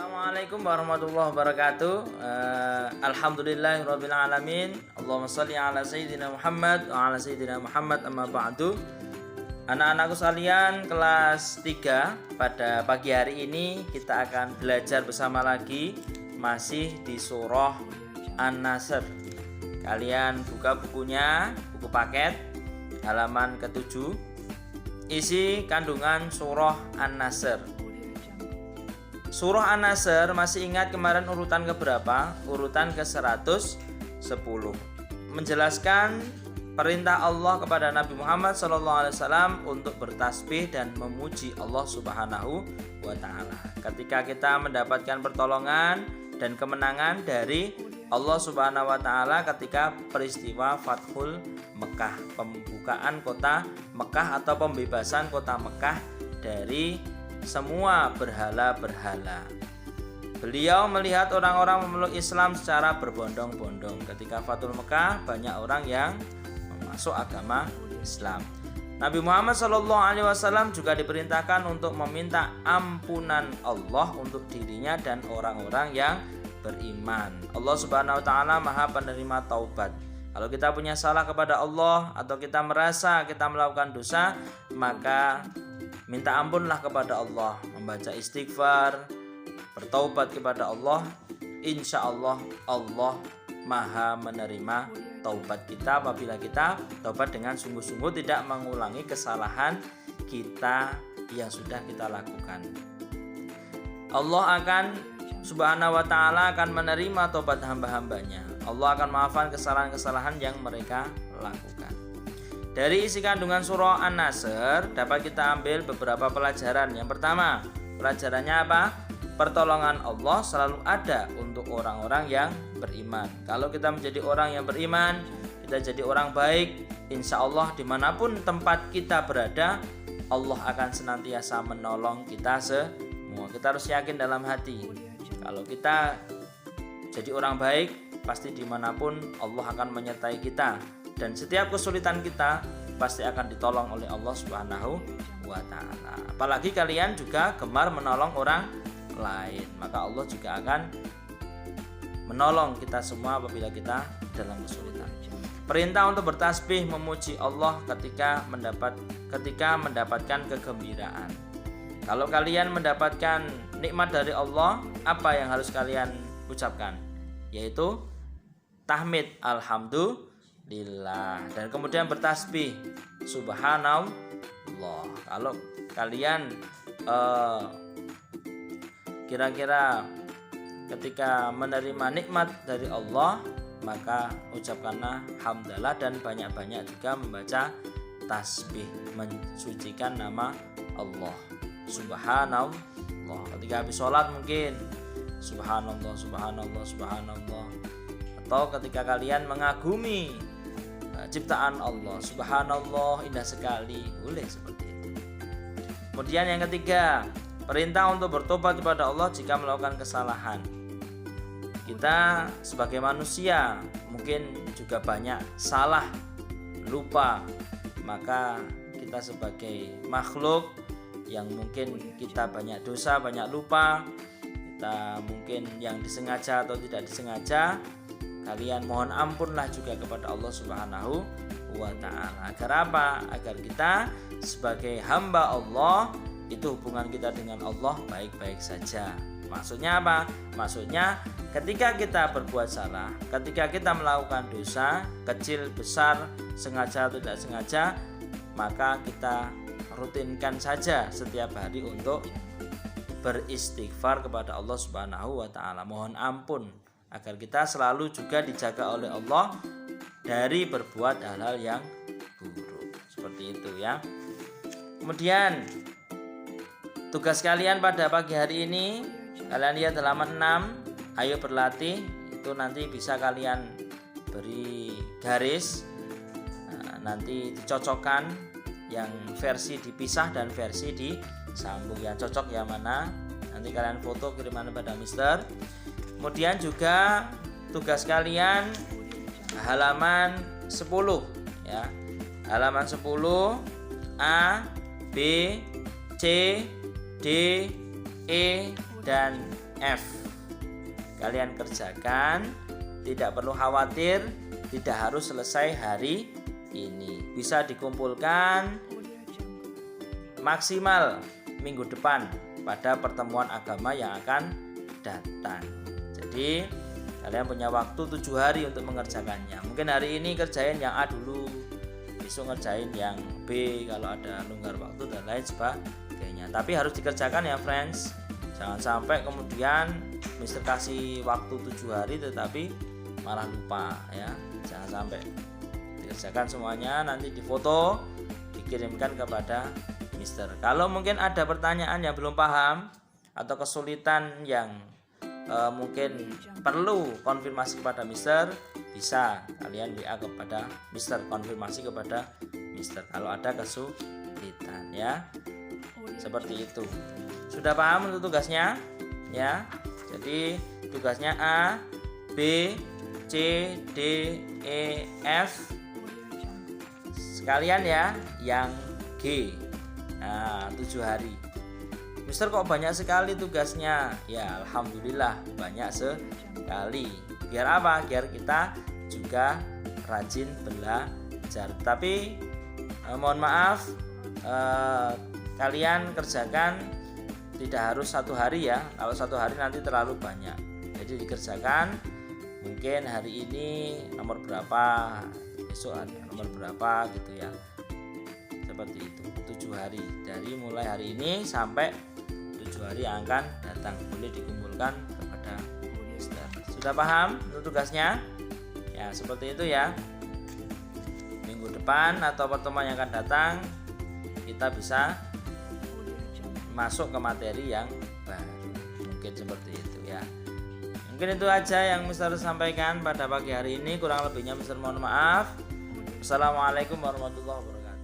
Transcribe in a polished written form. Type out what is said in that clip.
Assalamualaikum warahmatullahi wabarakatuh. Alhamdulillahirabbil alamin. Allahumma shalli ala sayyidina Muhammad wa ala sayyidina Muhammad, amma ba'du. Anak-anakku sekalian, kelas 3, pada pagi hari ini kita akan belajar bersama lagi, masih di surah An-Nasr. Kalian buka bukunya, buku paket halaman ke-7, isi kandungan surah An-Nasr. Surah An-Nasr, masih ingat kemarin urutan keberapa? Urutan ke-110. Menjelaskan perintah Allah kepada Nabi Muhammad SAW untuk bertasbih dan memuji Allah Subhanahu wa Ta'ala. Ketika kita mendapatkan pertolongan dan kemenangan dari Allah Subhanahu wa Ta'ala ketika peristiwa Fathul Mekah, pembukaan kota Mekah atau pembebasan kota Mekah dari semua berhala-berhala. Beliau melihat orang-orang memeluk Islam secara berbondong-bondong. Ketika Fathul Mekah, banyak orang yang masuk agama Islam. Nabi Muhammad SAW juga diperintahkan untuk meminta ampunan Allah untuk dirinya dan orang-orang yang beriman. Allah Subhanahu wa Ta'ala Maha penerima taubat. Kalau kita punya salah kepada Allah atau kita merasa kita melakukan dosa, maka minta ampunlah kepada Allah, membaca istighfar, bertaubat kepada Allah. Insya Allah, Allah Maha menerima taubat kita apabila kita taubat dengan sungguh-sungguh, tidak mengulangi kesalahan kita yang sudah kita lakukan. Allah akan Subhanahu wa Ta'ala akan menerima taubat hamba-hambanya. Allah akan maafkan kesalahan-kesalahan yang mereka lakukan. Dari isi kandungan surah An-Nasr dapat kita ambil beberapa pelajaran. Yang pertama, pelajarannya apa? Pertolongan Allah selalu ada untuk orang-orang yang beriman. Kalau kita menjadi orang yang beriman, kita jadi orang baik, insya Allah dimanapun tempat kita berada, Allah akan senantiasa menolong kita semua. Kita harus yakin dalam hati, kalau kita jadi orang baik, pasti dimanapun Allah akan menyertai kita. Dan setiap kesulitan kita pasti akan ditolong oleh Allah Subhanahu wa Ta'ala. Apalagi kalian juga gemar menolong orang lain, maka Allah juga akan menolong kita semua apabila kita dalam kesulitan. Perintah untuk bertasbih memuji Allah ketika mendapatkan kegembiraan. Kalau kalian mendapatkan nikmat dari Allah, apa yang harus kalian ucapkan? Yaitu tahmid, alhamdulillah, dan kemudian bertasbih subhanallah. Kalau kalian kira-kira ketika menerima nikmat dari Allah, maka ucapkanlah hamdalah dan banyak-banyak juga membaca tasbih, mensucikan nama Allah subhanallah. Ketika habis sholat mungkin subhanallah, subhanallah, subhanallah. Atau ketika kalian mengagumi ciptaan Allah, subhanallah, indah sekali, boleh seperti itu. Kemudian yang ketiga, perintah untuk bertobat kepada Allah jika melakukan kesalahan. Kita sebagai manusia mungkin juga banyak salah, lupa. Maka kita sebagai makhluk yang mungkin kita banyak dosa, banyak lupa, kita mungkin yang disengaja atau tidak disengaja, kalian mohon ampunlah juga kepada Allah Subhanahu wa Ta'ala. Agar apa? Agar kita sebagai hamba Allah, itu hubungan kita dengan Allah baik-baik saja. Maksudnya apa? Maksudnya ketika kita berbuat salah, ketika kita melakukan dosa, kecil, besar, sengaja atau tidak sengaja, maka kita rutinkan saja setiap hari untuk beristighfar kepada Allah Subhanahu wa Ta'ala. Mohon ampun agar kita selalu juga dijaga oleh Allah dari berbuat hal-hal yang buruk. Seperti itu ya. Kemudian tugas kalian pada pagi hari ini, kalian lihat halaman 6, ayo berlatih. Itu nanti bisa kalian beri garis, nanti dicocokkan yang versi dipisah dan versi disambung. Yang cocok yang mana, nanti kalian foto kiriman pada Mister. Kemudian juga tugas kalian halaman 10 ya. Halaman 10 A, B, C, D, E dan F. Kalian kerjakan, tidak perlu khawatir, tidak harus selesai hari ini. Bisa dikumpulkan maksimal minggu depan pada pertemuan agama yang akan datang. Jadi kalian punya waktu 7 hari untuk mengerjakannya. Mungkin hari ini kerjain yang A dulu, besok ngerjain yang B kalau ada longgar waktu dan lain sebagainya. Tapi harus dikerjakan ya friends. Jangan sampai kemudian Mister kasih waktu 7 hari tetapi malah lupa ya. Jangan sampai. Dikerjakan semuanya, nanti difoto, dikirimkan kepada Mister. Kalau mungkin ada pertanyaan yang belum paham atau kesulitan yang mungkin perlu konfirmasi kepada Mister, bisa kalian WA kepada Mister, konfirmasi kepada Mister kalau ada kesulitan ya. Seperti itu. Sudah paham untuk tugasnya? Ya. Jadi tugasnya A, B, C, D, E, F. Sekalian ya, yang G. Nah, 7 hari. Mister kok banyak sekali tugasnya? Ya alhamdulillah banyak sekali. Biar apa? Biar kita juga rajin belajar. Tapi mohon maaf, kalian kerjakan tidak harus 1 hari ya. Kalau 1 hari nanti terlalu banyak. Jadi dikerjakan mungkin hari ini nomor berapa, besok nomor berapa gitu ya. Seperti itu. 7 hari dari mulai hari ini sampai 7 hari yang akan datang, boleh dikumpulkan kepada Mister. Sudah paham untuk tugasnya? Ya seperti itu ya. Minggu depan atau pertemuan yang akan datang kita bisa masuk ke materi yang baru. Mungkin seperti itu ya. Mungkin itu aja yang Mister sampaikan pada pagi hari ini. Kurang lebihnya Mister mohon maaf. Assalamualaikum warahmatullahi wabarakatuh.